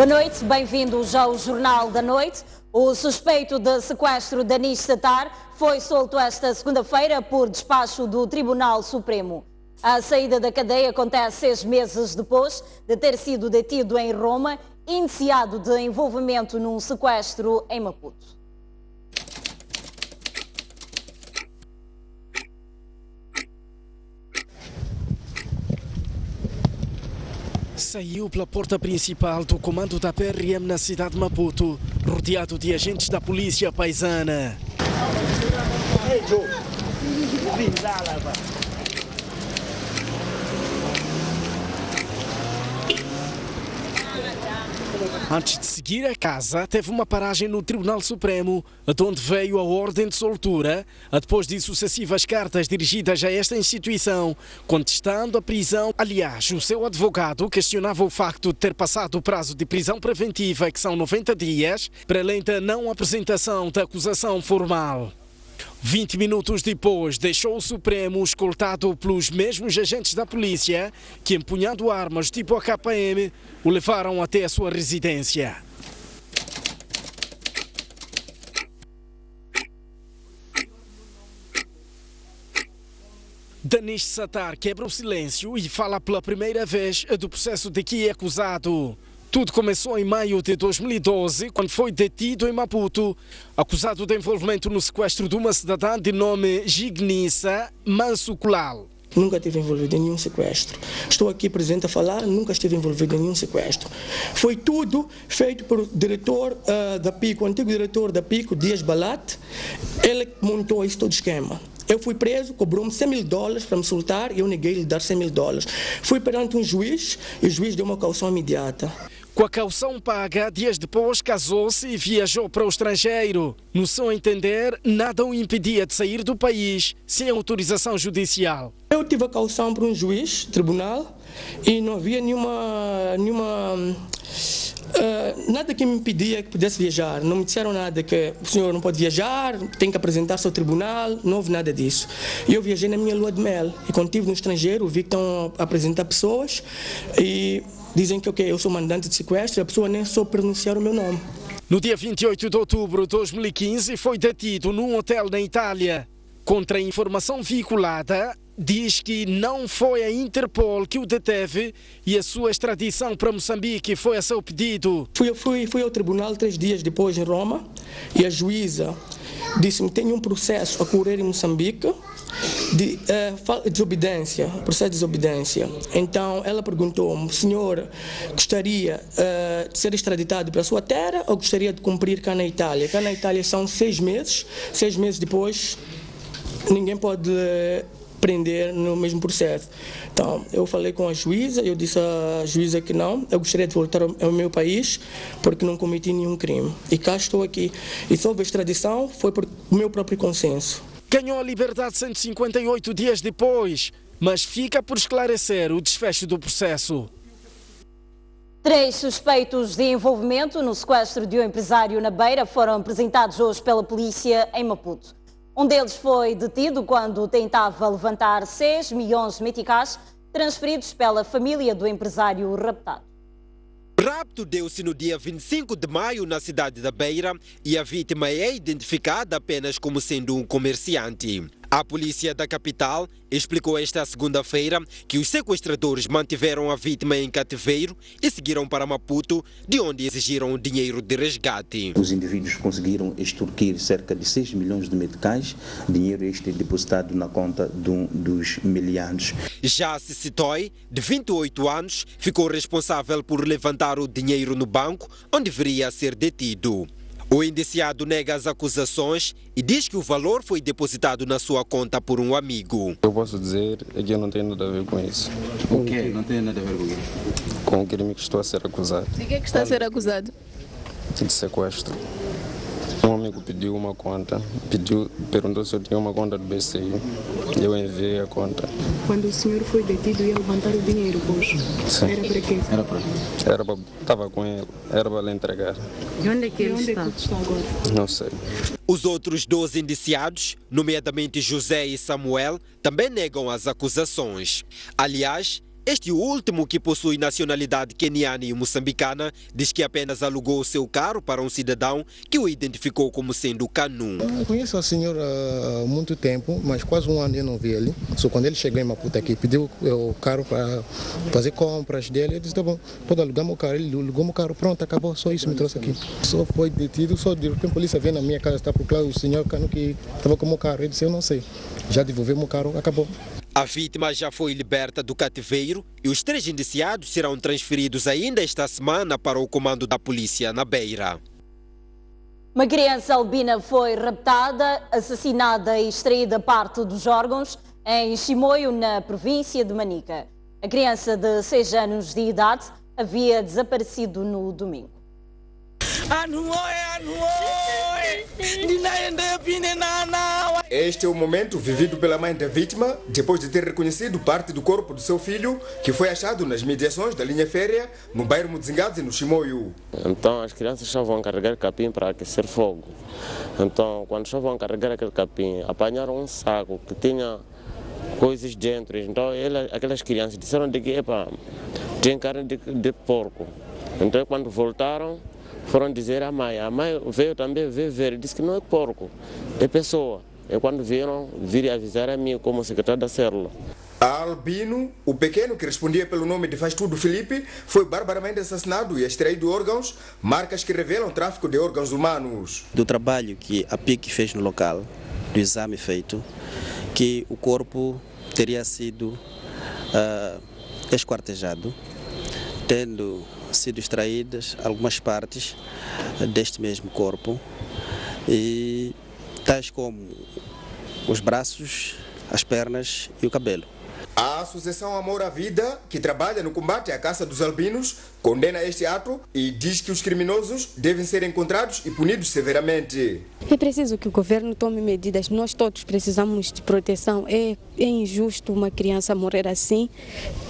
Boa noite, bem-vindos ao Jornal da Noite. O suspeito de sequestro de Anish Sattar foi solto esta segunda-feira por despacho do Tribunal Supremo. A saída da cadeia acontece 6 meses depois de ter sido detido em Roma, indiciado de envolvimento num sequestro em Maputo. Saiu pela porta principal do comando da PRM na cidade de Maputo, rodeado de agentes da polícia paisana. Antes de seguir a casa, teve uma paragem no Tribunal Supremo, de onde veio a ordem de soltura, depois de sucessivas cartas dirigidas a esta instituição, contestando a prisão. Aliás, o seu advogado questionava o facto de ter passado o prazo de prisão preventiva, que são 90 dias, para além da não apresentação da acusação formal. 20 minutos depois, deixou o Supremo escoltado pelos mesmos agentes da polícia que, empunhando armas tipo AKM, o levaram até a sua residência. Anish Sattar quebra o silêncio e fala pela primeira vez do processo de que é acusado. Tudo começou em maio de 2012, quando foi detido em Maputo, acusado de envolvimento no sequestro de uma cidadã de nome Gignissa Mansukulal. Nunca estive envolvido em nenhum sequestro. Estou aqui presente a falar, nunca estive envolvido em nenhum sequestro. Foi tudo feito por diretor da PICO, o antigo diretor da PICO, Dias Balat. Ele montou esse todo esquema. Eu fui preso, cobrou-me $100.000 para me soltar e eu neguei-lhe dar $100.000. Fui perante um juiz e o juiz deu uma caução imediata. Com a caução paga, dias depois casou-se e viajou para o estrangeiro. No seu entender, nada o impedia de sair do país sem autorização judicial. Eu tive a caução por um juiz, tribunal, e não havia nada que me impedia que pudesse viajar. Não me disseram nada que o senhor não pode viajar, tem que apresentar-se ao tribunal, não houve nada disso. E eu viajei na minha lua de mel e quando estive no estrangeiro vi que estão a apresentar pessoas e dizem que eu sou mandante de sequestro e a pessoa nem soube pronunciar o meu nome. No dia 28 de outubro de 2015 foi detido num hotel na Itália. Contra a informação veiculada, diz que não foi a Interpol que o deteve e a sua extradição para Moçambique foi a seu pedido. Fui ao tribunal 3 dias depois em Roma e a juíza disse-me que tenho um processo a correr em Moçambique de desobediência, processo de desobediência. Então ela perguntou-me, o senhor gostaria de ser extraditado para a sua terra ou gostaria de cumprir cá na Itália? Cá na Itália são 6 meses, 6 meses depois ninguém pode prender no mesmo processo. Então, eu falei com a juíza, eu disse à juíza que não, eu gostaria de voltar ao meu país porque não cometi nenhum crime. E cá estou aqui. E se houve extradição, foi por meu próprio consenso. Ganhou a liberdade 158 dias depois, mas fica por esclarecer o desfecho do processo. 3 suspeitos de envolvimento no sequestro de um empresário na Beira foram apresentados hoje pela polícia em Maputo. Um deles foi detido quando tentava levantar 6 milhões de meticais transferidos pela família do empresário raptado. O rapto deu-se no dia 25 de maio na cidade da Beira e a vítima é identificada apenas como sendo um comerciante. A polícia da capital explicou esta segunda-feira que os sequestradores mantiveram a vítima em cativeiro e seguiram para Maputo, de onde exigiram o dinheiro de resgate. Os indivíduos conseguiram extorquir cerca de 6 milhões de meticais, dinheiro este depositado na conta dos meliantes. Já Sissitoy, de 28 anos, ficou responsável por levantar o dinheiro no banco, onde deveria ser detido. O indiciado nega as acusações e diz que o valor foi depositado na sua conta por um amigo. Eu posso dizer que eu não tenho nada a ver com isso. O quê? Não tem nada a ver com isso? Com o crime que estou a ser acusado. De que está a ser acusado? De sequestro. Um amigo pediu uma conta, perguntou se eu tinha uma conta do BCI. Eu enviei a conta. Quando o senhor foi detido, ia levantar o dinheiro, pois? Sim. Era para quê? Estava com ele, era para lhe entregar. E onde é que ele está? Agora? Não sei. Os outros 2 indiciados, nomeadamente José e Samuel, também negam as acusações. Aliás, Este último, que possui nacionalidade queniana e moçambicana, diz que apenas alugou o seu carro para um cidadão que o identificou como sendo Canu. Eu conheço a senhora há muito tempo, mas quase um ano eu não vi ele. Só quando ele chegou em Maputo aqui, pediu o carro para fazer compras dele, eu disse, tá bom, pode alugar meu carro. Ele alugou meu carro, pronto, acabou, só isso me trouxe aqui. Só foi detido, só de repente a polícia veio na minha casa, está por claro o senhor Canu que estava com o meu carro. Ele disse, eu não sei, já devolveu meu carro, acabou. A vítima já foi liberta do cativeiro e os 3 indiciados serão transferidos ainda esta semana para o comando da polícia na Beira. Uma criança albina foi raptada, assassinada e extraída parte dos órgãos em Chimoio, na província de Manica. A criança de 6 anos de idade havia desaparecido no domingo. Este é o momento vivido pela mãe da vítima, depois de ter reconhecido parte do corpo do seu filho, que foi achado nas mediações da linha férrea, no bairro Mudzingadze, no Chimoio. Então as crianças estavam a carregar capim para aquecer fogo. Então quando estavam a carregar aquele capim, apanharam um saco que tinha coisas dentro. Então aquelas crianças disseram de que tem carne de porco. Então quando voltaram, foram dizer à mãe. A mãe veio também ver, disse que não é porco, é pessoa. E quando viram avisar a mim como secretário da célula. Albino, o pequeno que respondia pelo nome de Faz Tudo Felipe, foi barbaramente assassinado e extraído órgãos, marcas que revelam o tráfico de órgãos humanos. Do trabalho que a PIC fez no local, do exame feito, que o corpo teria sido esquartejado, tendo sido extraídas algumas partes deste mesmo corpo, e tais como os braços, as pernas e o cabelo. A Associação Amor à Vida, que trabalha no combate à caça dos albinos, condena este ato e diz que os criminosos devem ser encontrados e punidos severamente. É preciso que o governo tome medidas, nós todos precisamos de proteção. É injusto uma criança morrer assim,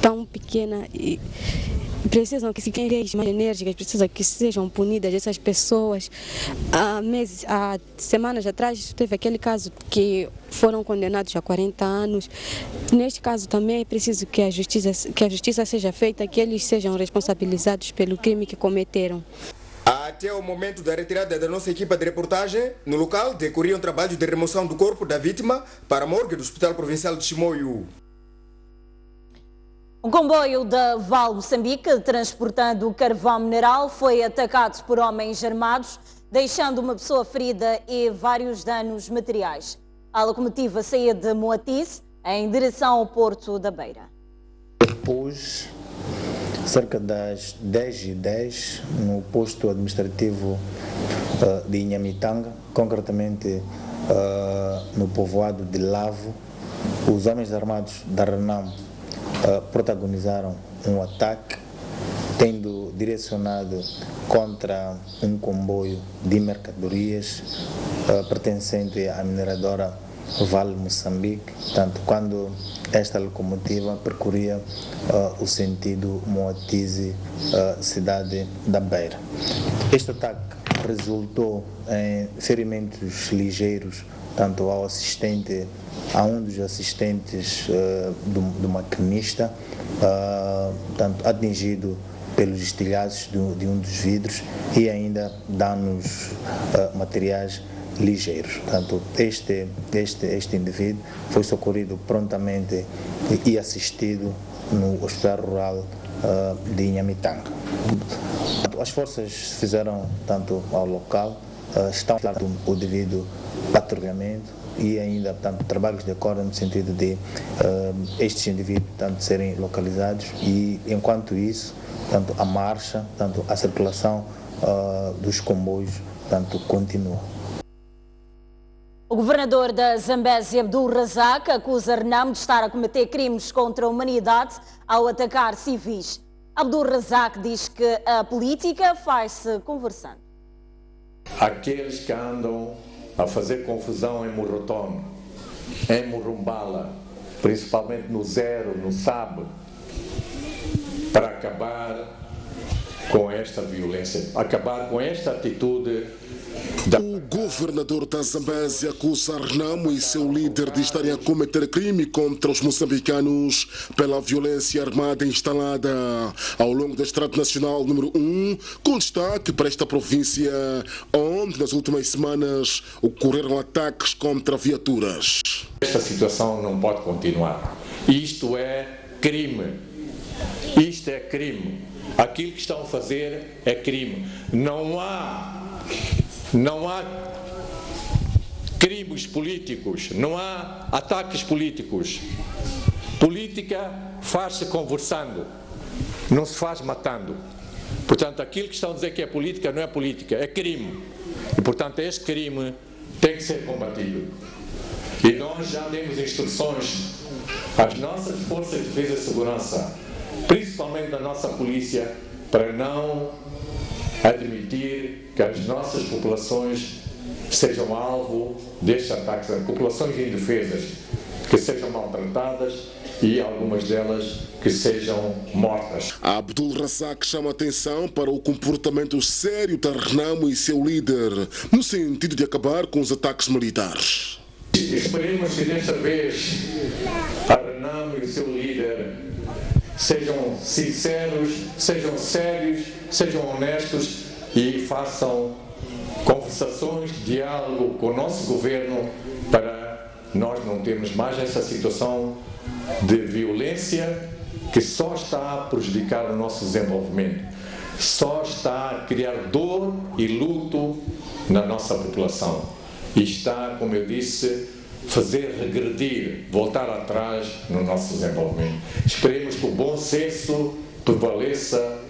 tão pequena, e precisam que se tenham leis mais enérgicas, precisam que sejam punidas essas pessoas. Há semanas atrás teve aquele caso que foram condenados a 40 anos. Neste caso também é preciso que a justiça seja feita, que eles sejam responsabilizados pelo crime que cometeram. Até o momento da retirada da nossa equipa de reportagem, no local decorria um trabalho de remoção do corpo da vítima para a morgue do Hospital Provincial de Chimoio. Um comboio da Vale Moçambique, transportando carvão mineral, foi atacado por homens armados, deixando uma pessoa ferida e vários danos materiais. A locomotiva saía de Moatize em direção ao Porto da Beira. Depois, cerca das 10h10, no posto administrativo de Inhamitanga, concretamente no povoado de Lavo, os homens armados da Renam protagonizaram um ataque, tendo direcionado contra um comboio de mercadorias pertencente à mineradora Vale Moçambique, tanto quando esta locomotiva percorria o sentido Moatize, cidade da Beira. Este ataque resultou em ferimentos ligeiros, tanto a um dos assistentes do maquinista, tanto atingido pelos estilhaços de um dos vidros, e ainda danos materiais ligeiros. Portanto, este indivíduo foi socorrido prontamente e assistido no Hospital Rural de Inhamitanga. As forças fizeram tanto ao local, estão o devido patrulhamento e ainda, portanto, trabalhos de corda no sentido de estes indivíduos, portanto, serem localizados, e enquanto isso, tanto a marcha, tanto a circulação dos comboios, portanto, continua. O governador da Zambésia, Abdul Razak, acusa Renam de estar a cometer crimes contra a humanidade ao atacar civis. Abdul Razak diz que a política faz-se conversando. Aqueles que andam a fazer confusão em Morotone, em Morumbala, principalmente no Zero, no SAB, para acabar com esta violência, acabar com esta atitude. O governador da Zambésia acusa Renamo e seu líder de estarem a cometer crime contra os moçambicanos pela violência armada instalada ao longo da Estrada Nacional número 1, com destaque para esta província, onde nas últimas semanas ocorreram ataques contra viaturas. Esta situação não pode continuar. Isto é crime. Isto é crime. Aquilo que estão a fazer é crime. Não há crimes políticos, não há ataques políticos. Política faz-se conversando, não se faz matando. Portanto, aquilo que estão a dizer que é política não é política, é crime. E, portanto, este crime tem que ser combatido. E nós já demos instruções às nossas forças de defesa e segurança, principalmente da nossa polícia, para não admitir que as nossas populações sejam alvo destes ataques, populações indefesas, que sejam maltratadas e algumas delas que sejam mortas. Abdul Razak chama a atenção para o comportamento sério da Renamo e seu líder, no sentido de acabar com os ataques militares. Esperemos que desta vez a Renamo e o seu líder sejam sinceros, sejam sérios, sejam honestos e façam conversações, diálogo com o nosso governo para nós não termos mais essa situação de violência que só está a prejudicar o nosso desenvolvimento, só está a criar dor e luto na nossa população e está, como eu disse, fazer regredir, voltar atrás no nosso desenvolvimento. Esperemos que o bom senso prevaleça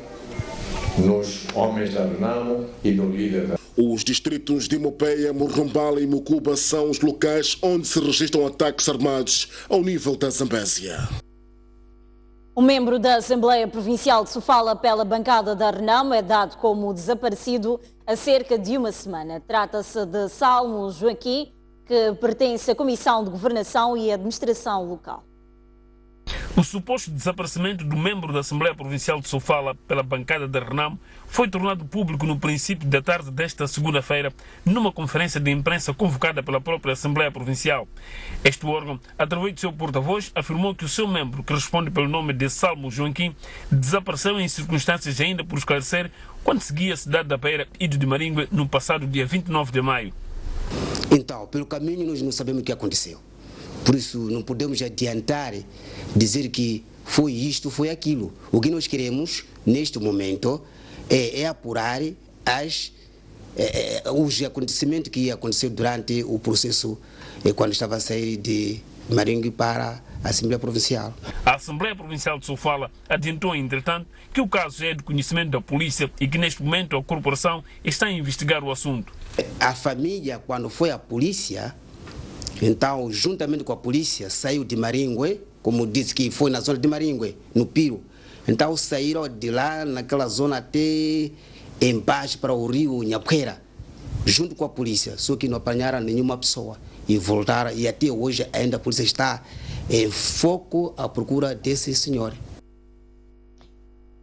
nos homens da Renamo e no líder da... Os distritos de Mopeia, Murrumbala e Mucuba são os locais onde se registram ataques armados ao nível da Zambésia. Um membro da Assembleia Provincial de Sofala pela bancada da Renamo é dado como desaparecido há cerca de uma semana. Trata-se de Salmo Joaquim, que pertence à Comissão de Governação e Administração Local. O suposto desaparecimento do membro da Assembleia Provincial de Sofala pela bancada da Renamo foi tornado público no princípio da tarde desta segunda-feira, numa conferência de imprensa convocada pela própria Assembleia Provincial. Este órgão, através de seu porta-voz, afirmou que o seu membro, que responde pelo nome de Salmo Joaquim, desapareceu em circunstâncias ainda por esclarecer quando seguia a cidade da Beira e de Maringue no passado dia 29 de maio. Então, pelo caminho nós não sabemos o que aconteceu. Por isso não podemos adiantar dizer que foi isto, foi aquilo. O que nós queremos neste momento é apurar os acontecimentos que aconteceu durante o processo quando estava a sair de Maringue para a Assembleia Provincial. A Assembleia Provincial de Sofala adiantou, entretanto, que o caso é de conhecimento da polícia e que neste momento a corporação está a investigar o assunto. A família, quando foi à polícia, então, juntamente com a polícia, saiu de Maringue, como disse que foi na zona de Maringue, no Piro. Então, saíram de lá, naquela zona até embaixo para o rio Nhapuera, junto com a polícia, só que não apanharam nenhuma pessoa. E voltaram, e até hoje ainda a polícia está em foco à procura desse senhor.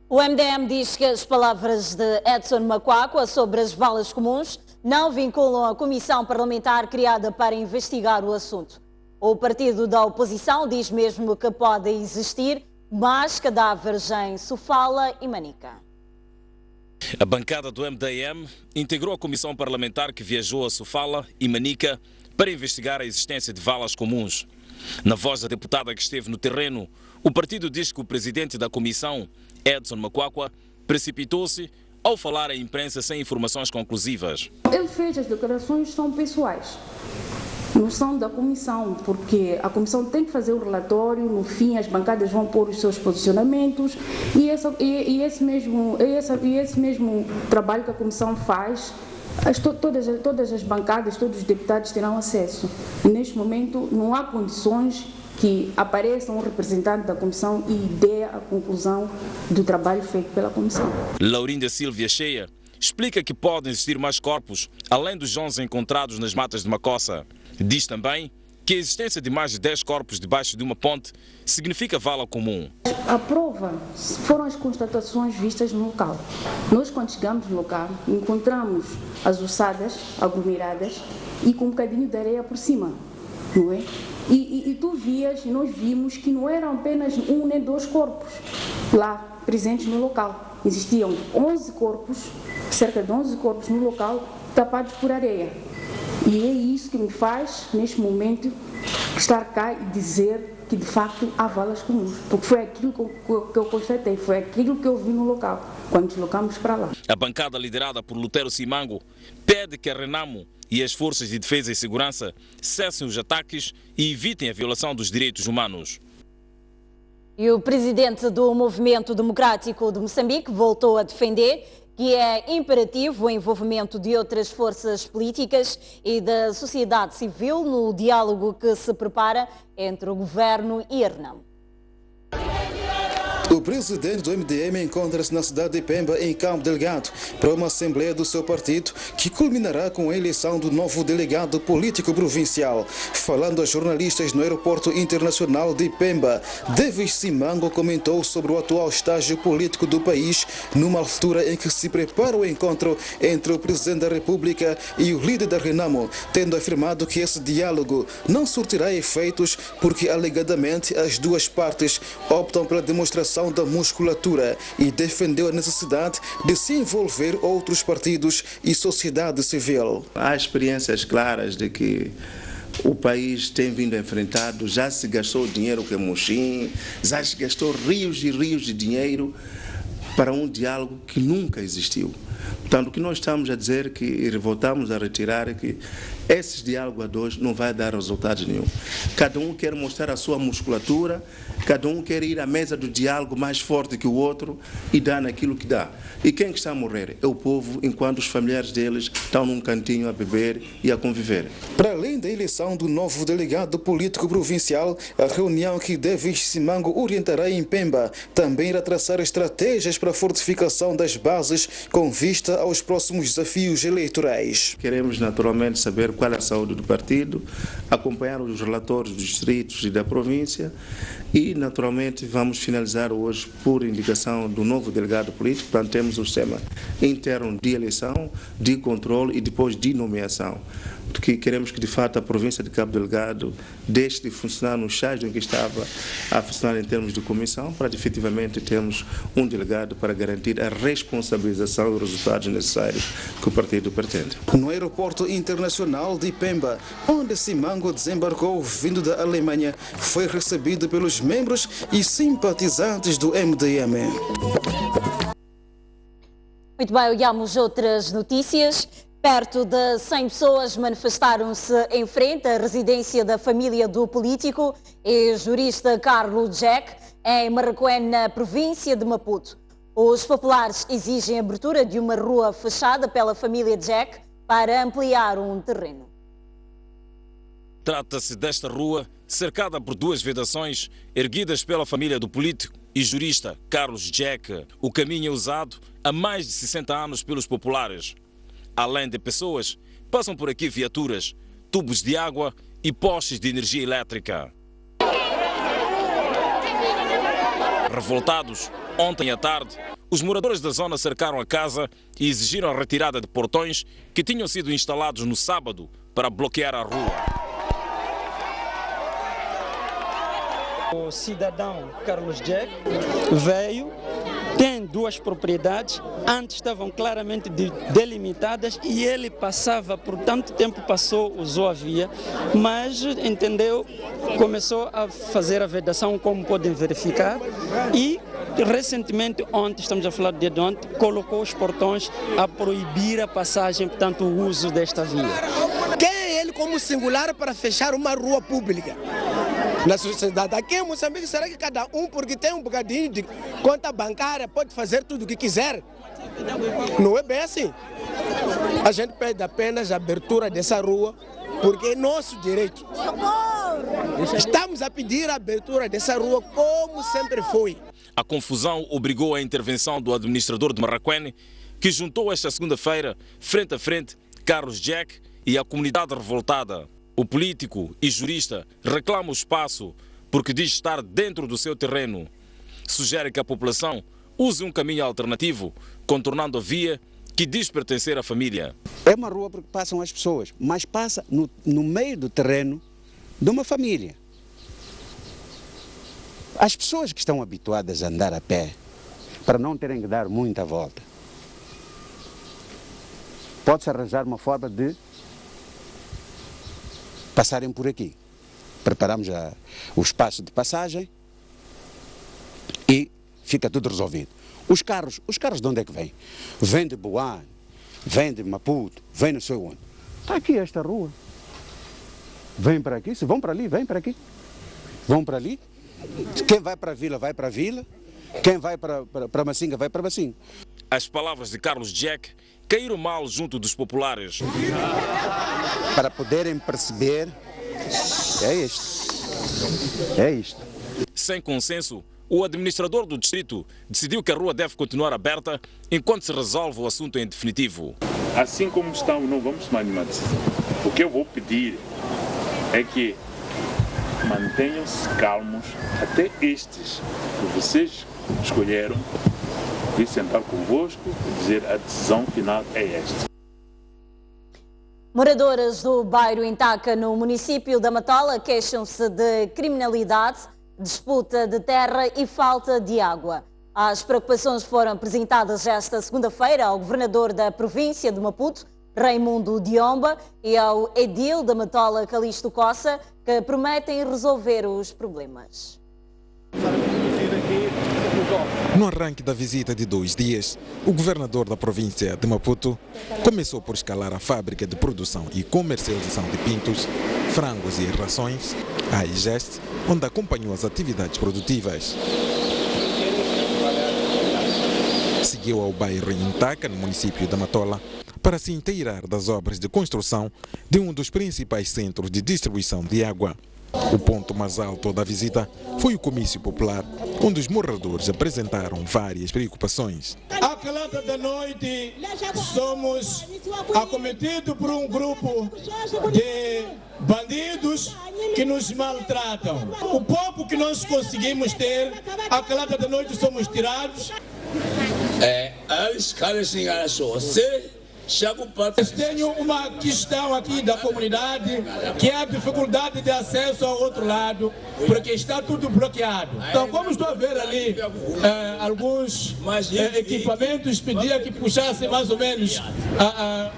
O MDM diz que as palavras de Edson Macuacua sobre as valas comuns não vinculam a comissão parlamentar criada para investigar o assunto. O partido da oposição diz mesmo que podem existir mais cadáveres em Sofala e Manica. A bancada do MDM integrou a comissão parlamentar que viajou a Sofala e Manica para investigar a existência de valas comuns. Na voz da deputada que esteve no terreno, o partido diz que o presidente da comissão, Edson Macuacua, precipitou-se ao falar à imprensa sem informações conclusivas. Ele fez as declarações são pessoais, não são da comissão, porque a comissão tem que fazer o relatório, no fim as bancadas vão pôr os seus posicionamentos e esse mesmo trabalho que a comissão faz, todas as bancadas, todos os deputados terão acesso. E neste momento não há condições que apareça um representante da comissão e dê a conclusão do trabalho feito pela comissão. Laurinda Silvia Cheia explica que podem existir mais corpos, além dos 11 encontrados nas matas de Macossa. Diz também que a existência de mais de 10 corpos debaixo de uma ponte significa vala comum. A prova foram as constatações vistas no local. Nós, quando chegamos no local, encontramos as ossadas aglomeradas e com um bocadinho de areia por cima, não é? E tu vias, e nós vimos que não eram apenas um nem dois corpos lá presentes no local. Existiam 11 corpos, cerca de 11 corpos no local, tapados por areia. E é isso que me faz, neste momento, estar cá e dizer que, de facto, há valas comuns. Porque foi aquilo que eu constatei, foi aquilo que eu vi no local, quando deslocamos para lá. A bancada liderada por Lutero Simango pede que a Renamo e as forças de defesa e segurança cessem os ataques e evitem a violação dos direitos humanos. E o presidente do Movimento Democrático de Moçambique voltou a defender que é imperativo o envolvimento de outras forças políticas e da sociedade civil no diálogo que se prepara entre o governo e a Renamo. O presidente do MDM encontra-se na cidade de Pemba, em Cabo Delgado, para uma assembleia do seu partido que culminará com a eleição do novo delegado político provincial. Falando a jornalistas no aeroporto internacional de Pemba, Davis Simango comentou sobre o atual estágio político do país, numa altura em que se prepara o encontro entre o presidente da República e o líder da Renamo, tendo afirmado que esse diálogo não surtirá efeitos porque, alegadamente, as duas partes optam pela demonstração da musculatura e defendeu a necessidade de se envolver outros partidos e sociedade civil. Há experiências claras de que o país tem vindo enfrentado, já se gastou dinheiro com Mochim, já se gastou rios e rios de dinheiro para um diálogo que nunca existiu. Portanto, o que nós estamos a dizer e voltamos a retirar é que esse diálogo a dois não vai dar resultado nenhum. Cada um quer mostrar a sua musculatura, cada um quer ir à mesa do diálogo mais forte que o outro e dar naquilo que dá. E quem que está a morrer? É o povo, enquanto os familiares deles estão num cantinho a beber e a conviver. Para além da eleição do novo delegado político provincial, a reunião que Davis Simango orientará em Pemba também irá traçar estratégias para a fortificação das bases com vista aos próximos desafios eleitorais. Queremos naturalmente saber qual é a saúde do partido, acompanhar os relatórios dos distritos e da província e naturalmente vamos finalizar hoje por indicação do novo delegado político. Portanto, temos um sistema interno de eleição, de controle e depois de nomeação. Porque queremos que, de fato, a província de Cabo Delgado deixe de funcionar no estágio em que estava a funcionar em termos de comissão, para efetivamente termos um delegado para garantir a responsabilização e os resultados necessários que o partido pretende. No aeroporto internacional de Pemba, onde Simango desembarcou vindo da Alemanha, foi recebido pelos membros e simpatizantes do MDM. Muito bem, olhamos outras notícias. Perto de 100 pessoas manifestaram-se em frente à residência da família do político e jurista Carlos Jack, em Marraquém, na província de Maputo. Os populares exigem a abertura de uma rua fechada pela família Jack para ampliar um terreno. Trata-se desta rua, cercada por duas vedações erguidas pela família do político e jurista Carlos Jack. O caminho é usado há mais de 60 anos pelos populares. Além de pessoas, passam por aqui viaturas, tubos de água e postes de energia elétrica. Revoltados, ontem à tarde, os moradores da zona cercaram a casa e exigiram a retirada de portões que tinham sido instalados no sábado para bloquear a rua. O cidadão Carlos Jack veio, tem duas propriedades, antes estavam claramente delimitadas e ele passava, por tanto tempo passou, usou a via, mas entendeu, começou a fazer a vedação, como podem verificar, e recentemente, ontem, estamos a falar de ontem, colocou os portões a proibir a passagem, portanto, o uso desta via. Quem é ele como singular para fechar uma rua pública na sociedade? Aqui em Moçambique, será que cada um, porque tem um bocadinho de conta bancária, pode fazer tudo o que quiser? Não é bem assim. A gente pede apenas a abertura dessa rua, porque é nosso direito. Estamos a pedir a abertura dessa rua como sempre foi. A confusão obrigou a intervenção do administrador de Marraquém, que juntou esta segunda-feira, frente a frente, Carlos Jack e a comunidade revoltada. O político e jurista reclama o espaço porque diz estar dentro do seu terreno. Sugere que a população use um caminho alternativo, contornando a via que diz pertencer à família. É uma rua porque passam as pessoas, mas passa no meio do terreno de uma família. As pessoas que estão habituadas a andar a pé, para não terem que dar muita volta, pode-se arranjar uma forma de passarem por aqui. Preparamos o espaço de passagem e fica tudo resolvido. Os carros de onde é que vêm? Vêm de Boane, vêm de Maputo, vêm não sei onde. Está aqui esta rua. Vêm para aqui, se vão para ali, vêm para aqui. Vão para ali. Quem vai para a vila, vai para a vila. Quem vai para Massinga, vai para Massinga. As palavras de Carlos Jack caíram mal junto dos populares. Para poderem perceber, é isto. É isto. Sem consenso, o administrador do distrito decidiu que a rua deve continuar aberta enquanto se resolve o assunto em definitivo. Assim como estamos, não vamos tomar nenhuma decisão. O que eu vou pedir é que mantenham-se calmos até estes que vocês escolheram e sentar convosco e dizer a decisão final é esta. Moradoras do bairro Intaca, no município da Matola, queixam-se de criminalidade, disputa de terra e falta de água. As preocupações foram apresentadas esta segunda-feira ao governador da província de Maputo, Raimundo Diomba, e ao edil da Matola, Calixto Coça, que prometem resolver os problemas. No arranque da visita de 2 dias, o governador da província de Maputo começou por escalar a fábrica de produção e comercialização de pintos, frangos e rações, a IGEST, onde acompanhou as atividades produtivas. Seguiu ao bairro Intaca, no município da Matola, para se inteirar das obras de construção de um dos principais centros de distribuição de água. O ponto mais alto da visita foi o comício popular, onde os moradores apresentaram várias preocupações. À calada da noite, somos acometidos por um grupo de bandidos que nos maltratam. O pouco que nós conseguimos ter, à calada da noite somos tirados. Tenho uma questão aqui da comunidade, que é a dificuldade de acesso ao outro lado, porque está tudo bloqueado. Então, como estou a ver ali alguns equipamentos, pedia que puxassem mais ou menos a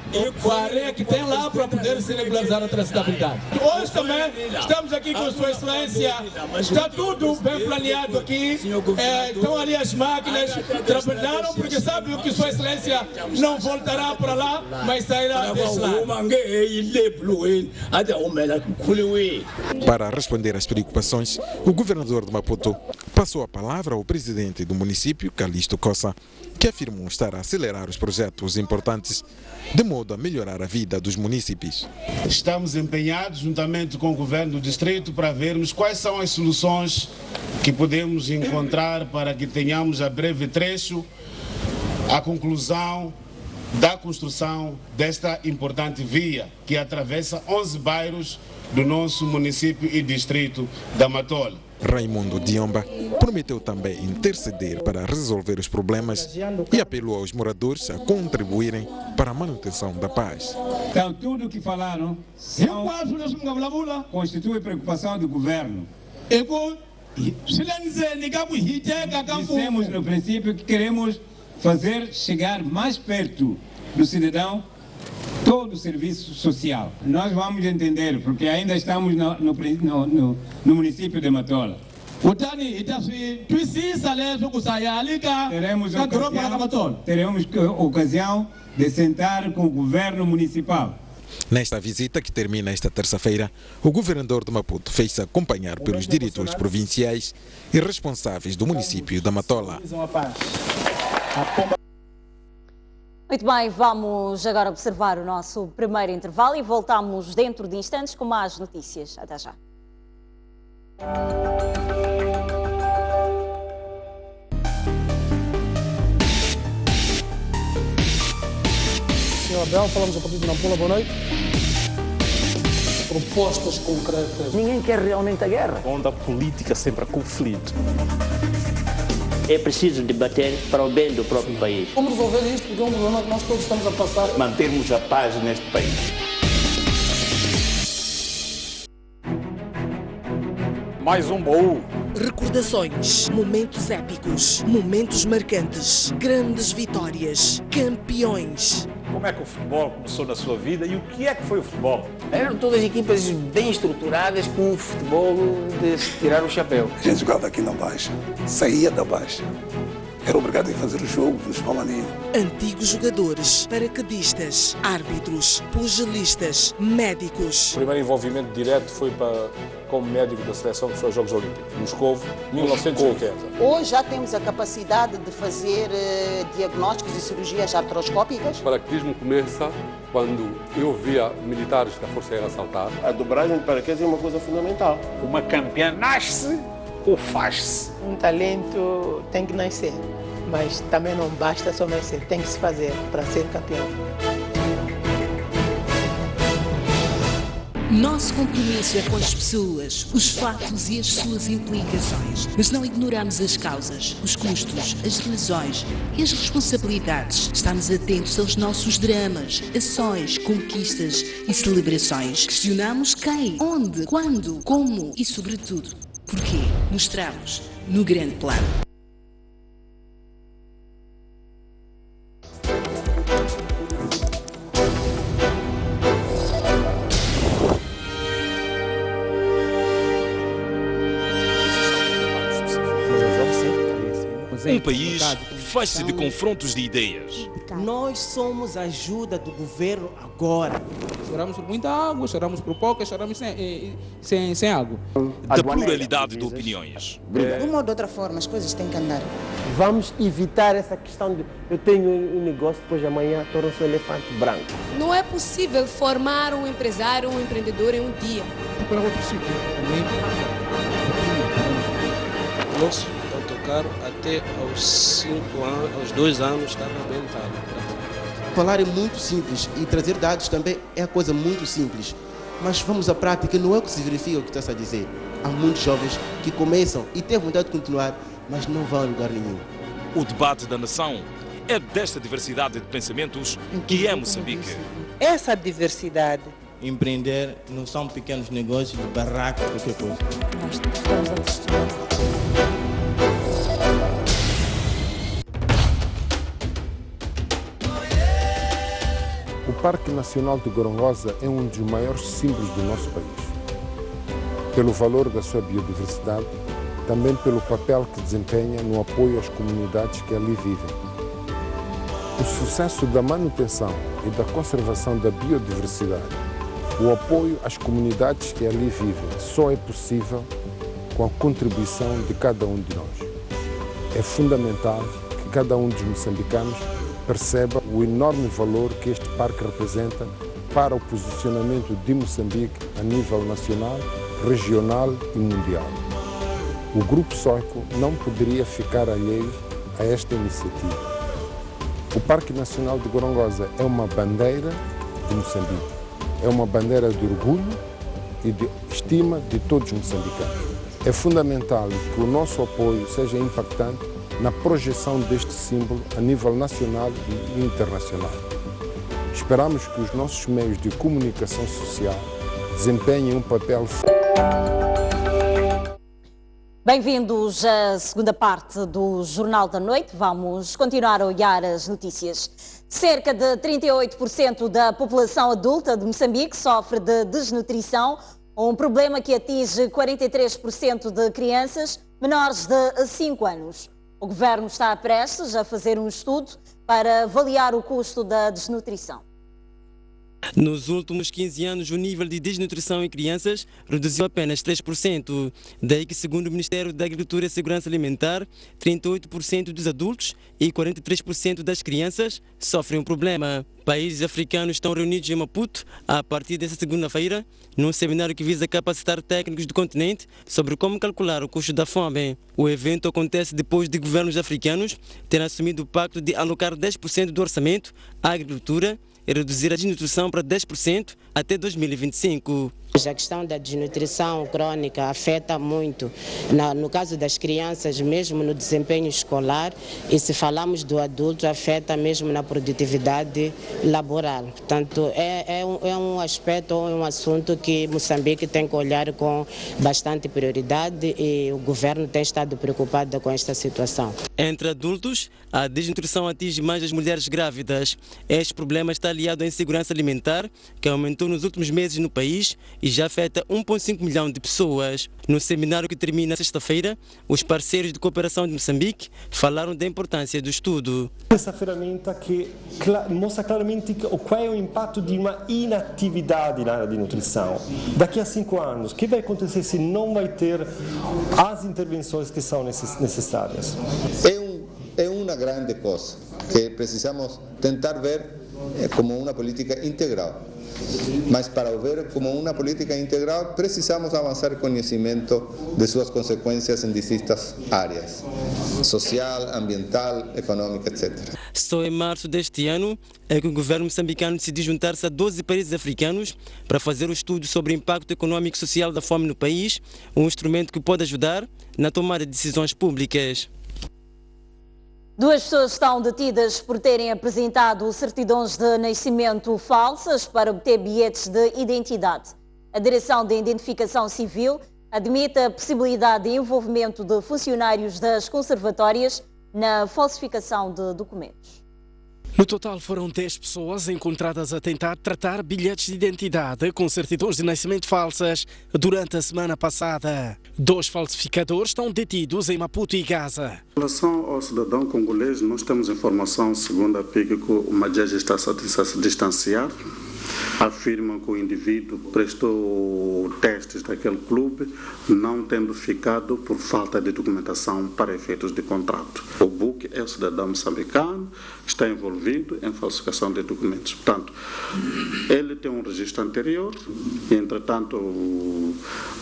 areia que tem lá para poder se regularizar a transitabilidade. Hoje também estamos aqui com Sua Excelência, está tudo bem planeado aqui, estão ali as máquinas, trabalharam porque sabem que Sua Excelência não voltará para lá, mas sairá desse lado. Para responder às preocupações, o governador de Maputo passou a palavra ao presidente do município, Calixto Coça, que afirmou estar a acelerar os projetos importantes de modo a melhorar a vida dos munícipes. Estamos empenhados, juntamente com o governo do distrito, para vermos quais são as soluções que podemos encontrar para que tenhamos a breve trecho a conclusão da construção desta importante via que atravessa 11 bairros do nosso município e distrito da Matola. Raimundo Diomba prometeu também interceder para resolver os problemas e apelou aos moradores a contribuírem para a manutenção da paz. Então, tudo o que falaram constitui preocupação do governo. Dissemos no princípio que queremos fazer chegar mais perto do cidadão todo o serviço social. Nós vamos entender, porque ainda estamos no município de Matola. Teremos ocasião de sentar com o governo municipal. Nesta visita, que termina esta terça-feira, o governador de Maputo fez-se acompanhar pelos diretores provinciais e responsáveis do município da Matola. Muito bem, vamos agora observar o nosso primeiro intervalo e voltamos dentro de instantes com mais notícias. Até já. Senhor Abel, falamos a partir de Nampula, boa noite. propostas concretas. Ninguém quer realmente a guerra. Onde a política sempre há conflito. É preciso debater para o bem do próprio país. Como resolver isto? Porque é um problema que nós todos estamos a passar. Mantermos a paz neste país. Mais um baú. Recordações, momentos épicos, momentos marcantes, grandes vitórias, campeões. Como é que o futebol começou na sua vida e o que é que foi o futebol? Eram todas equipas bem estruturadas com um futebol de se tirar o chapéu. A gente jogava aqui na Baixa, saía da Baixa. Era obrigado a fazer o jogo nos Palmaninhos. Antigos jogadores, paraquedistas, árbitros, pugilistas, médicos. O primeiro envolvimento direto foi como médico da seleção que foi aos Jogos Olímpicos, Moscovo, 1980. Hoje já temos a capacidade de fazer diagnósticos e cirurgias artroscópicas. O paraquedismo começa quando eu via militares da Força Aérea saltar. A dobragem de paraquedas é uma coisa fundamental. Uma campeã nasce ou faz-se? Um talento tem que nascer, mas também não basta só nascer, tem que se fazer para ser campeão. Nosso compromisso é com as pessoas, os fatos e as suas implicações, mas não ignoramos as causas, os custos, as razões e as responsabilidades. Estamos atentos aos nossos dramas, ações, conquistas e celebrações. Questionamos quem, onde, quando, como e, sobretudo, porquê. Mostramos no grande plano. Um país faz-se de confrontos de ideias. Nós somos a ajuda do governo agora. Choramos por muita água, choramos por pouca, choramos sem água. Da pluralidade de opiniões. De uma ou de outra forma, as coisas têm que andar. Vamos evitar essa questão de eu tenho um negócio, depois amanhã torna-se um elefante branco. Não é possível formar um empresário, um empreendedor em um dia. Para outro sítio. Nosso autocarro até aos 5 anos, aos 2 anos estava bem pago. Falar é muito simples e trazer dados também é a coisa muito simples. Mas vamos à prática, não é o que se verifica o que está-se a dizer. Há muitos jovens que começam e têm vontade de continuar, mas não vão a lugar nenhum. O debate da nação é desta diversidade de pensamentos que é Moçambique. Essa diversidade. Empreender não são pequenos negócios de barraco, qualquer coisa. O Parque Nacional de Gorongosa é um dos maiores símbolos do nosso país. Pelo valor da sua biodiversidade, também pelo papel que desempenha no apoio às comunidades que ali vivem. O sucesso da manutenção e da conservação da biodiversidade, o apoio às comunidades que ali vivem, só é possível com a contribuição de cada um de nós. É fundamental que cada um dos moçambicanos perceba o enorme valor que este parque representa para o posicionamento de Moçambique a nível nacional, regional e mundial. O Grupo Soico não poderia ficar alheio a esta iniciativa. O Parque Nacional de Gorongosa é uma bandeira de Moçambique, é uma bandeira de orgulho e de estima de todos os moçambicanos. É fundamental que o nosso apoio seja impactante na projeção deste símbolo a nível nacional e internacional. Esperamos que os nossos meios de comunicação social desempenhem um papel. Bem-vindos à segunda parte do Jornal da Noite. Vamos continuar a olhar as notícias. Cerca de 38% da população adulta de Moçambique sofre de desnutrição, um problema que atinge 43% de crianças menores de 5 anos. O Governo está prestes a fazer um estudo para avaliar o custo da desnutrição. Nos últimos 15 anos, o nível de desnutrição em crianças reduziu apenas 3%. Daí que, segundo o Ministério da Agricultura e Segurança Alimentar, 38% dos adultos e 43% das crianças sofrem um problema. Países africanos estão reunidos em Maputo a partir desta segunda-feira, num seminário que visa capacitar técnicos do continente sobre como calcular o custo da fome. O evento acontece depois de governos africanos terem assumido o pacto de alocar 10% do orçamento à agricultura e reduzir a desnutrição para 10% até 2025. A questão da desnutrição crônica afeta muito, no caso das crianças, mesmo no desempenho escolar, e se falamos do adulto, afeta mesmo na produtividade laboral. Portanto, é um aspecto, é um assunto que Moçambique tem que olhar com bastante prioridade e o governo tem estado preocupado com esta situação. Entre adultos, a desnutrição atinge mais as mulheres grávidas. Este problema está aliado à insegurança alimentar, que aumentou nos últimos meses no país e já afeta 1,5 milhão de pessoas. No seminário que termina sexta-feira, os parceiros de cooperação de Moçambique falaram da importância do estudo. Essa ferramenta que mostra claramente qual é o impacto de uma inatividade na área de nutrição. Daqui a 5 anos, o que vai acontecer se não vai ter as intervenções que são necessárias? É uma grande coisa que precisamos tentar ver como uma política integral. Mas para ver como uma política integral, precisamos avançar conhecimento de suas consequências em distintas áreas, social, ambiental, econômica, etc. Só em março deste ano é que o governo moçambicano decidiu juntar-se a 12 países africanos para fazer um estudo sobre o impacto econômico e social da fome no país, um instrumento que pode ajudar na tomada de decisões públicas. 2 pessoas estão detidas por terem apresentado certidões de nascimento falsas para obter bilhetes de identidade. A Direção de Identificação Civil admite a possibilidade de envolvimento de funcionários das conservatórias na falsificação de documentos. No total foram 10 pessoas encontradas a tentar tratar bilhetes de identidade com certidões de nascimento falsas durante a semana passada. 2 falsificadores estão detidos em Maputo e Gaza. Em relação ao cidadão congolês, nós temos informação, segundo a PIC, que o Madjaj está a se distanciar. Afirmam que o indivíduo prestou testes daquele clube, não tendo ficado por falta de documentação para efeitos de contrato. O Buque é o cidadão moçambicano, está envolvido em falsificação de documentos. Portanto, ele tem um registro anterior e, entretanto,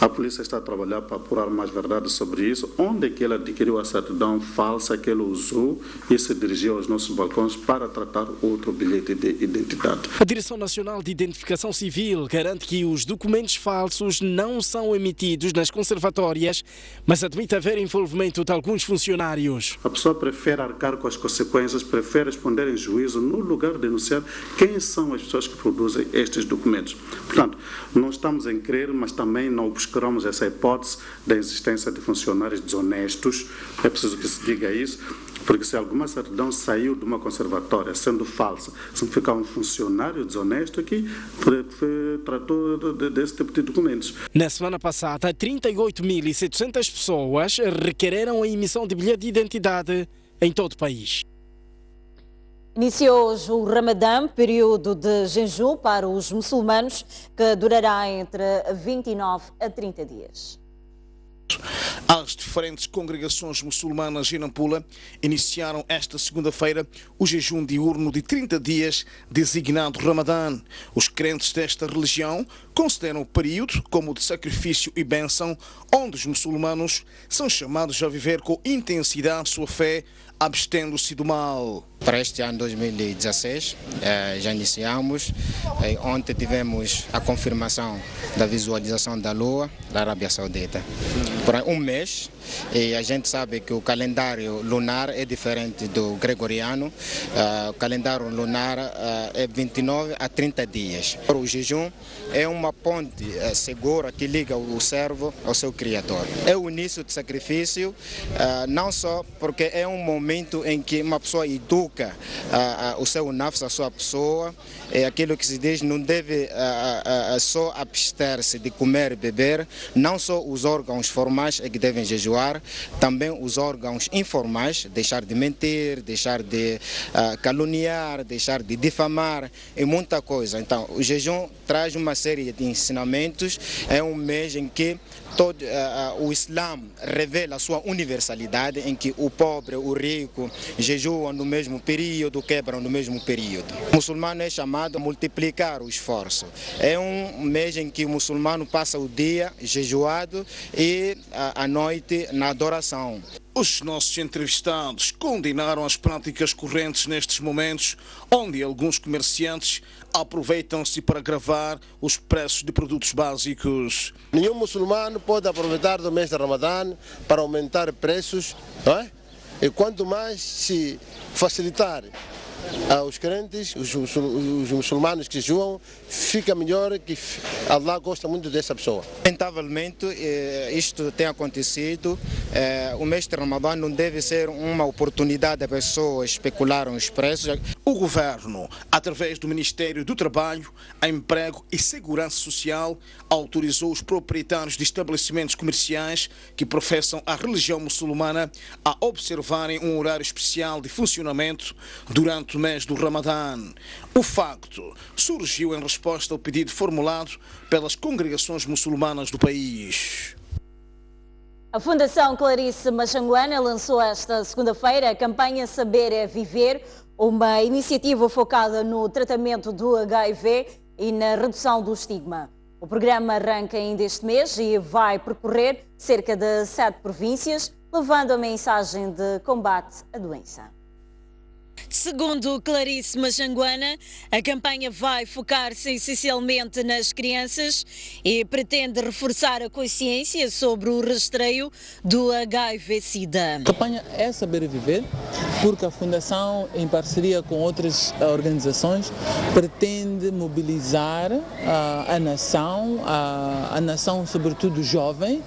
a polícia está a trabalhar para apurar mais verdades sobre isso, onde é que ele adquiriu a certidão falsa que ele usou e se dirigiu aos nossos balcões para tratar outro bilhete de identidade. A Direção Nacional de Identificação Civil garante que os documentos falsos não são emitidos nas conservatórias, mas admite haver envolvimento de alguns funcionários. A pessoa prefere arcar com as consequências, prefere responder em juízo no lugar de denunciar quem são as pessoas que produzem estes documentos. Portanto, não estamos em crer, mas também não buscaremos essa hipótese da existência de funcionários desonestos. É preciso que se diga isso, porque se alguma certidão saiu de uma conservatória sendo falsa, significa um funcionário desonesto que tratou desse tipo de documentos. Na semana passada, 38.700 pessoas requereram a emissão de bilhete de identidade em todo o país. Iniciou hoje o Ramadã, período de jejum para os muçulmanos, que durará entre 29 a 30 dias. As diferentes congregações muçulmanas em Nampula iniciaram esta segunda-feira o jejum diurno de 30 dias designado Ramadã. Os crentes desta religião consideram o período como de sacrifício e bênção, onde os muçulmanos são chamados a viver com intensidade sua fé, abstendo-se do mal. Para este ano 2016, já iniciamos. Ontem tivemos a confirmação da visualização da Lua da Arábia Saudita. Por um mês, e a gente sabe que o calendário lunar é diferente do gregoriano. O calendário lunar é 29 a 30 dias. O jejum é uma ponte segura que liga o servo ao seu Criador. É o início do sacrifício, não só porque é um momento em que uma pessoa educa o seu nafs, a sua pessoa. É aquilo que se diz, não deve só abster-se de comer e beber. Não só os órgãos formais é que devem jejuar, também os órgãos informais, deixar de mentir, deixar de caluniar, deixar de difamar e muita coisa. Então, o jejum traz uma série de ensinamentos. É um mês em que todo o Islã revela a sua universalidade, em que o pobre, o rico jejuam no mesmo período, quebram no mesmo período. O muçulmano é chamado a multiplicar o esforço. É um mês em que o muçulmano passa o dia jejuado e a noite na adoração. Os nossos entrevistados condenaram as práticas correntes nestes momentos, onde alguns comerciantes aproveitam-se para gravar os preços de produtos básicos. Nenhum muçulmano pode aproveitar do mês de Ramadã para aumentar preços, não é? E quanto mais se facilitar aos crentes, os muçulmanos que jejuam, fica melhor, que Allah gosta muito dessa pessoa. Lamentavelmente, isto tem acontecido. O mês de Ramadã não deve ser uma oportunidade a pessoas especularem os preços. O governo, através do Ministério do Trabalho, Emprego e Segurança Social, autorizou os proprietários de estabelecimentos comerciais que professam a religião muçulmana a observarem um horário especial de funcionamento durante o mês do Ramadã. O facto surgiu em resposta ao pedido formulado pelas congregações muçulmanas do país. A Fundação Clarice Machanguana lançou esta segunda-feira a campanha Saber é Viver, uma iniciativa focada no tratamento do HIV e na redução do estigma. O programa arranca ainda este mês e vai percorrer cerca de 7 províncias, levando a mensagem de combate à doença. Segundo Clarice Machanguana, a campanha vai focar-se essencialmente nas crianças e pretende reforçar a consciência sobre o rastreio do HIV-Sida. A campanha é Saber Viver, porque a Fundação, em parceria com outras organizações, pretende mobilizar a nação sobretudo jovem,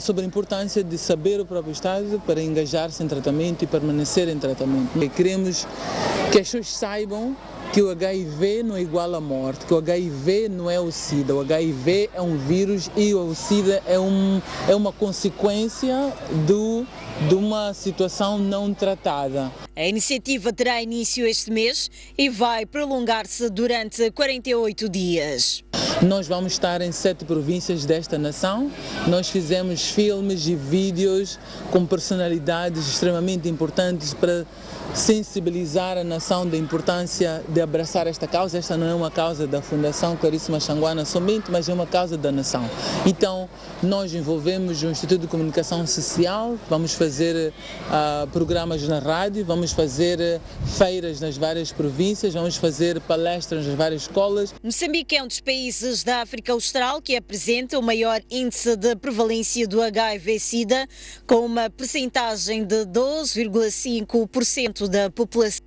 sobre a importância de saber o próprio estado para engajar-se em tratamento e permanecer em tratamento. Queremos que as pessoas saibam que o HIV não é igual à morte, que o HIV não é o SIDA, o HIV é um vírus e o SIDA é uma consequência de uma situação não tratada. A iniciativa terá início este mês e vai prolongar-se durante 48 dias. Nós vamos estar em 7 províncias desta nação. Nós fizemos filmes e vídeos com personalidades extremamente importantes para sensibilizar a nação da importância de abraçar esta causa. Esta não é uma causa da Fundação Clarice Machanguana somente, mas é uma causa da nação. Então, nós envolvemos o Instituto de Comunicação Social, vamos fazer programas na rádio, vamos fazer feiras nas várias províncias, vamos fazer palestras nas várias escolas. Moçambique é um dos países da África Austral que apresenta o maior índice de prevalência do HIV-Sida, com uma percentagem de 12,5% da população.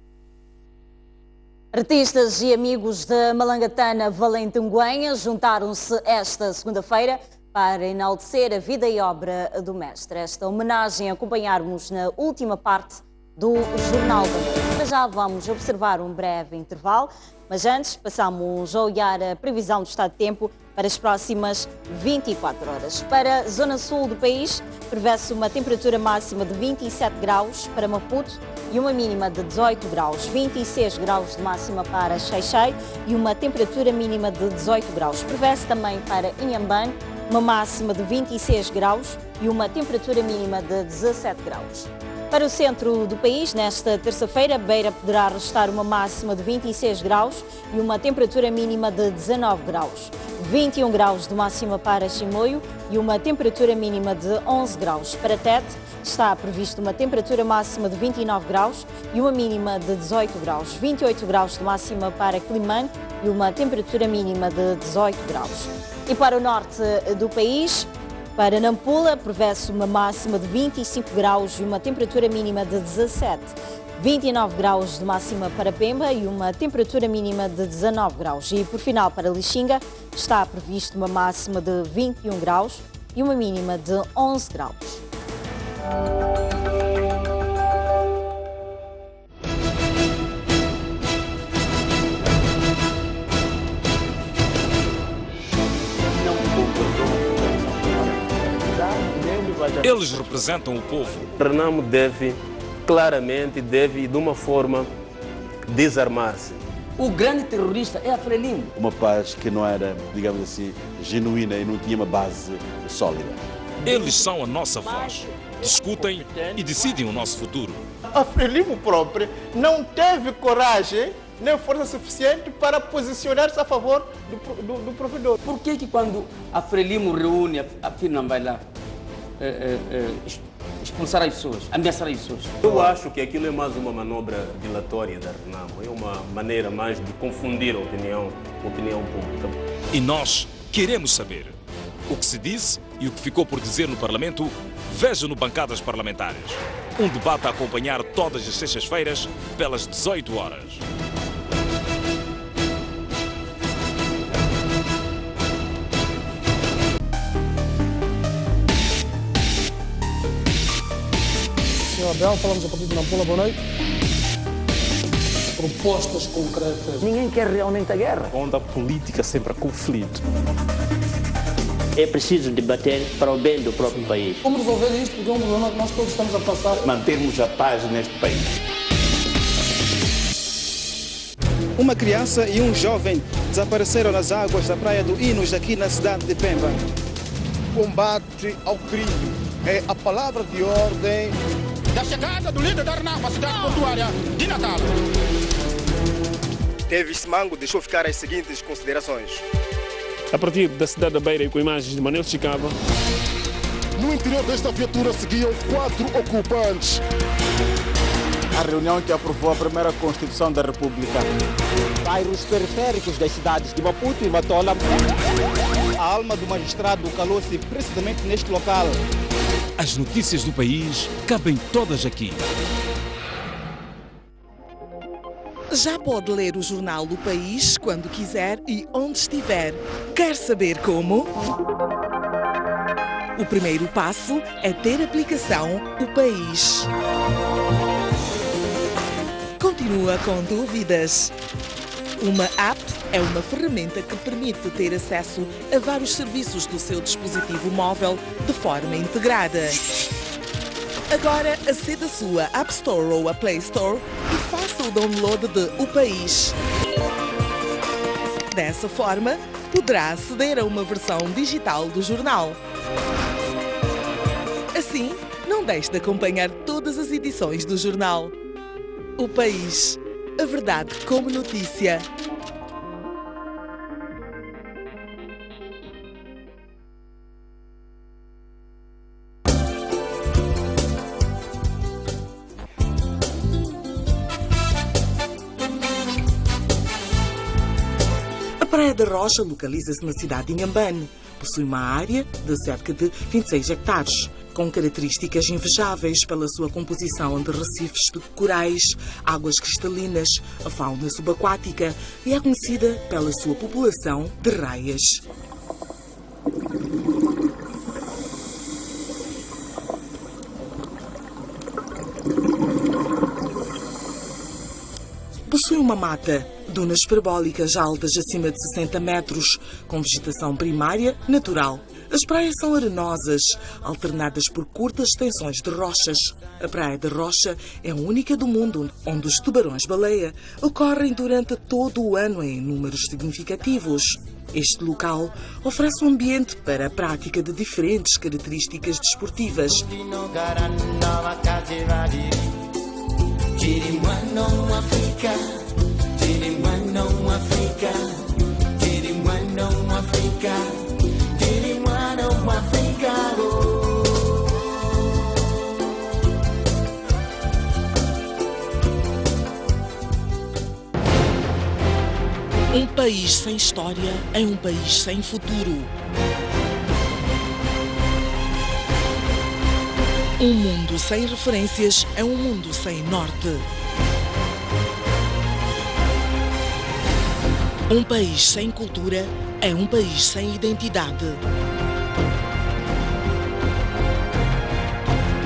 Artistas e amigos da Malangatana Valente Unguenha juntaram-se esta segunda-feira para enaltecer a vida e obra do mestre. Esta homenagem acompanharmos na última parte do Jornal da Noite. Mas já vamos observar um breve intervalo, mas antes passamos a olhar a previsão do estado de tempo para as próximas 24 horas. Para a zona sul do país, prevê-se uma temperatura máxima de 27 graus para Maputo e uma mínima de 18 graus, 26 graus de máxima para Xai-Xai e uma temperatura mínima de 18 graus. Prevê-se também para Inhambane uma máxima de 26 graus e uma temperatura mínima de 17 graus. Para o centro do país, nesta terça-feira, Beira poderá registrar uma máxima de 26 graus e uma temperatura mínima de 19 graus. 21 graus de máxima para Chimoio e uma temperatura mínima de 11 graus. Para Tete, está previsto uma temperatura máxima de 29 graus e uma mínima de 18 graus. 28 graus de máxima para Climane e uma temperatura mínima de 18 graus. E para o norte do país, para Nampula, prevê-se uma máxima de 25 graus e uma temperatura mínima de 17. 29 graus de máxima para Pemba e uma temperatura mínima de 19 graus. E por final, para Lixinga, está previsto uma máxima de 21 graus e uma mínima de 11 graus. Eles representam o povo. Renamo deve, claramente, de uma forma, desarmar-se. O grande terrorista é a Frelimo. Uma paz que não era, digamos assim, genuína e não tinha uma base sólida. Eles são a nossa voz. Discutem e decidem o nosso futuro. A Frelimo própria não teve coragem nem força suficiente para posicionar-se a favor do provedor. Por que quando a Frelimo reúne, a FINAM vai lá expulsar as pessoas, ameaçar as pessoas. Eu acho que aquilo é mais uma manobra dilatória da Renamo, é uma maneira mais de confundir a opinião pública. E nós queremos saber o que se disse e o que ficou por dizer no Parlamento. Veja no Bancadas Parlamentares. Um debate a acompanhar todas as sextas-feiras pelas 18 horas. Senhor Abel, falamos a partir de Nampula, boa noite. Propostas concretas. Ninguém quer realmente a guerra. Onde a política sempre há conflito. É preciso debater para o bem do próprio país. Como resolver isto? Porque é um problema que nós todos estamos a passar. Mantermos a paz neste país. Uma criança e um jovem desapareceram nas águas da praia do Inos, aqui na cidade de Pemba. Combate ao crime é a palavra de ordem da chegada do líder da Renamo à cidade portuária de Natal. Davis Mango deixou ficar as seguintes considerações. A partir da cidade da Beira e com imagens de Manuel Chicava. No interior desta viatura seguiam 4 ocupantes. A reunião que aprovou a primeira Constituição da República. Bairros periféricos das cidades de Maputo e Matola. A alma do magistrado calou-se precisamente neste local. As notícias do país cabem todas aqui. Já pode ler o Jornal do País quando quiser e onde estiver. Quer saber como? O primeiro passo é ter a aplicação O País. Continua com dúvidas? Uma app é uma ferramenta que permite ter acesso a vários serviços do seu dispositivo móvel de forma integrada. Agora aceda à sua App Store ou a Play Store e faça o download de O País. Dessa forma, poderá aceder a uma versão digital do jornal. Assim, não deixe de acompanhar todas as edições do jornal. O País. A verdade como notícia. A Praia da Rocha localiza-se na cidade de Inhambane. Possui uma área de cerca de 26 hectares, com características invejáveis pela sua composição de recifes de corais, águas cristalinas, a fauna subaquática e é conhecida pela sua população de raias. Possui uma mata, dunas parabólicas altas acima de 60 metros, com vegetação primária natural. As praias são arenosas, alternadas por curtas extensões de rochas. A Praia da Rocha é a única do mundo onde os tubarões-baleia ocorrem durante todo o ano em números significativos. Este local oferece um ambiente para a prática de diferentes características desportivas. Um país sem história é um país sem futuro. Um mundo sem referências é um mundo sem norte. Um país sem cultura é um país sem identidade.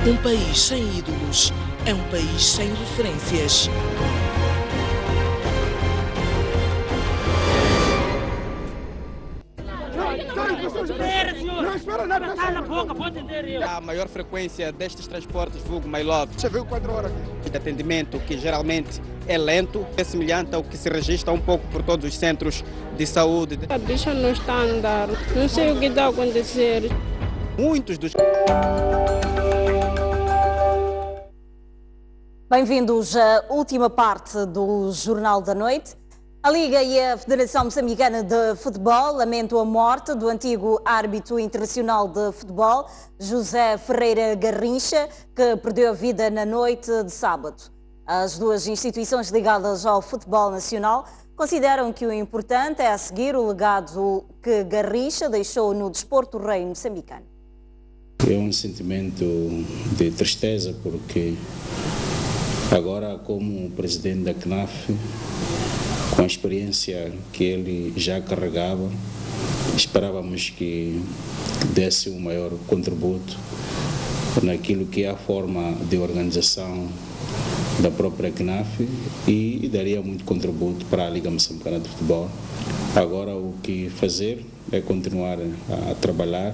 Um país sem ídolos é um país sem referências. A maior frequência destes transportes, vulgo My Love. Você viu 4 horas aqui? De atendimento que geralmente é lento, é semelhante ao que se registra um pouco por todos os centros de saúde. A bicha não está a andar, não sei o que está a acontecer. Muitos dos... Bem-vindos à última parte do Jornal da Noite. A Liga e a Federação Moçambicana de Futebol lamentam a morte do antigo árbitro internacional de futebol, José Ferreira Garrincha, que perdeu a vida na noite de sábado. As duas instituições ligadas ao futebol nacional consideram que o importante é seguir o legado que Garrincha deixou no desporto rei moçambicano. É um sentimento de tristeza porque agora, como presidente da CNAF, com a experiência que ele já carregava, esperávamos que desse um maior contributo naquilo que é a forma de organização da própria CNAF e daria muito contributo para a Liga Moçambicana de Futebol. Agora o que fazer é continuar a trabalhar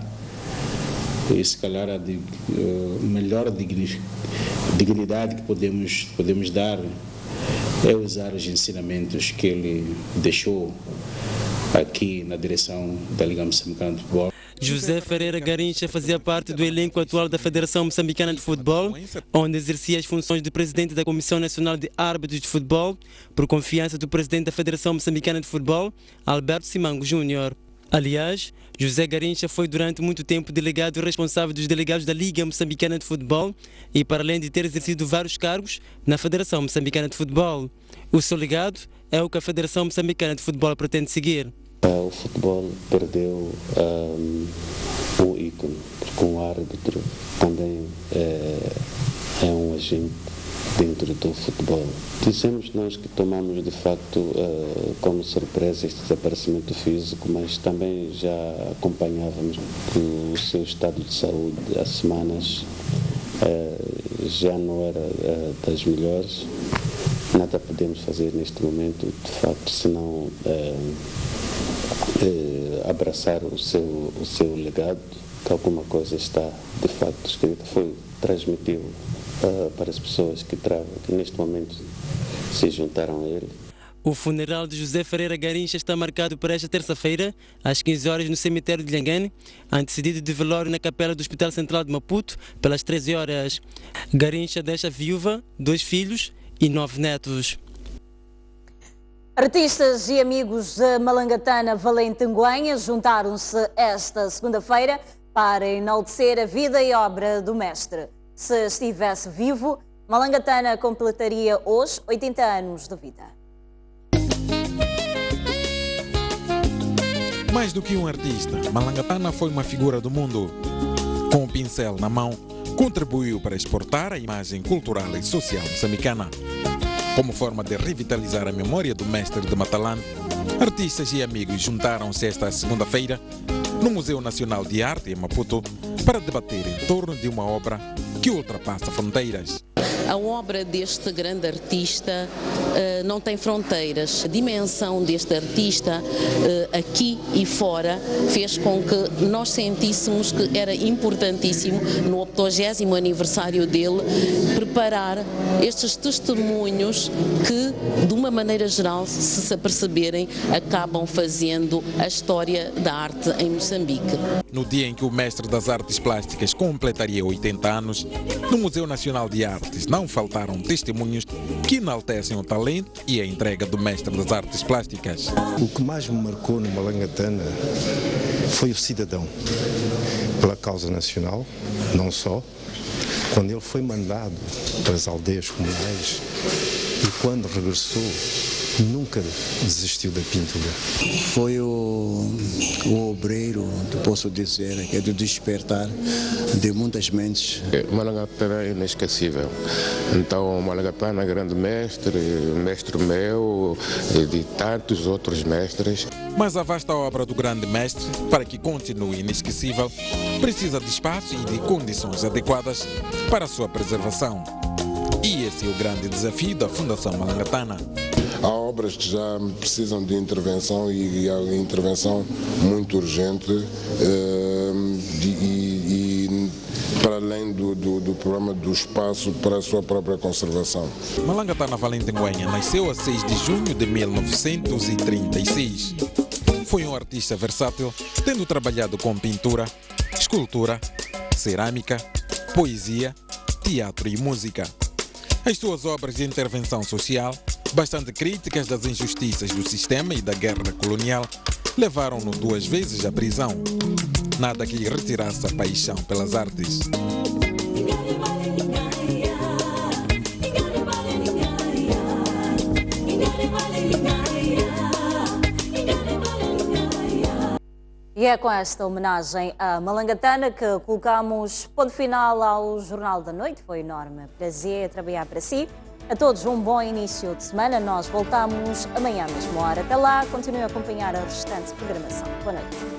e se calhar a melhor dignidade que podemos dar é usar os ensinamentos que ele deixou aqui na direção da Liga Moçambicana de Futebol. José Ferreira Garrincha fazia parte do elenco atual da Federação Moçambicana de Futebol, onde exercia as funções de presidente da Comissão Nacional de Árbitros de Futebol, por confiança do presidente da Federação Moçambicana de Futebol, Alberto Simango Júnior. Aliás, José Garrincha foi durante muito tempo delegado responsável dos delegados da Liga Moçambicana de Futebol e, para além de ter exercido vários cargos na Federação Moçambicana de Futebol. O seu legado é o que a Federação Moçambicana de Futebol pretende seguir. O futebol perdeu um ícone, porque um árbitro também é um agente dentro do futebol. Dizemos nós que tomamos de facto como surpresa este desaparecimento físico, mas também já acompanhávamos que o seu estado de saúde há semanas já não era das melhores. Nada podemos fazer neste momento, de facto, senão abraçar o seu legado, que alguma coisa está de facto escrita, foi transmitido para as pessoas que neste momento se juntaram a ele. O funeral de José Ferreira Garrincha está marcado para esta terça-feira, às 15 horas, no cemitério de Lhangane, antecedido de velório na capela do Hospital Central de Maputo, pelas 13 horas. Garrincha deixa viúva, 2 filhos e 9 netos. Artistas e amigos de Malangatana Valente Anguenha juntaram-se esta segunda-feira para enaltecer a vida e obra do mestre. Se estivesse vivo, Malangatana completaria hoje 80 anos de vida. Mais do que um artista, Malangatana foi uma figura do mundo. Com o pincel na mão, contribuiu para exportar a imagem cultural e social moçambicana. Como forma de revitalizar a memória do mestre de Matalã, artistas e amigos juntaram-se esta segunda-feira no Museu Nacional de Arte em Maputo para debater em torno de uma obra que ultrapassa fronteiras. A obra deste grande artista não tem fronteiras. A dimensão deste artista aqui e fora fez com que nós sentíssemos que era importantíssimo, no 80º aniversário dele, preparar estes testemunhos que, de uma maneira geral, se aperceberem, acabam fazendo a história da arte em Moçambique. No dia em que o mestre das artes plásticas completaria 80 anos, no Museu Nacional de Artes não faltaram testemunhos que enaltecem o talento e a entrega do mestre das artes plásticas. O que mais me marcou no Malangatana foi o cidadão, pela causa nacional, não só, quando ele foi mandado para as aldeias comunais e quando regressou, nunca desistiu da pintura. Foi o obreiro, posso dizer, que é do despertar de muitas mentes. Malangatana é inesquecível. Então, Malangatana é grande mestre meu, e de tantos outros mestres. Mas a vasta obra do grande mestre, para que continue inesquecível, precisa de espaço e de condições adequadas para a sua preservação. E esse é o grande desafio da Fundação Malangatana. Há obras que já precisam de intervenção e há intervenção muito urgente e para além do programa do espaço para a sua própria conservação. Malangatana Valente Anguenha nasceu a 6 de junho de 1936. Foi um artista versátil, tendo trabalhado com pintura, escultura, cerâmica, poesia, teatro e música. As suas obras de intervenção social Bastante críticas das injustiças do sistema e da guerra colonial levaram-no 2 vezes à prisão. Nada que lhe retirasse a paixão pelas artes. E é com esta homenagem a Malangatana que colocamos ponto final ao Jornal da Noite. Foi um enorme prazer trabalhar para si. A todos um bom início de semana. Nós voltamos amanhã à mesma hora. Até lá, continue a acompanhar a restante programação. Boa noite.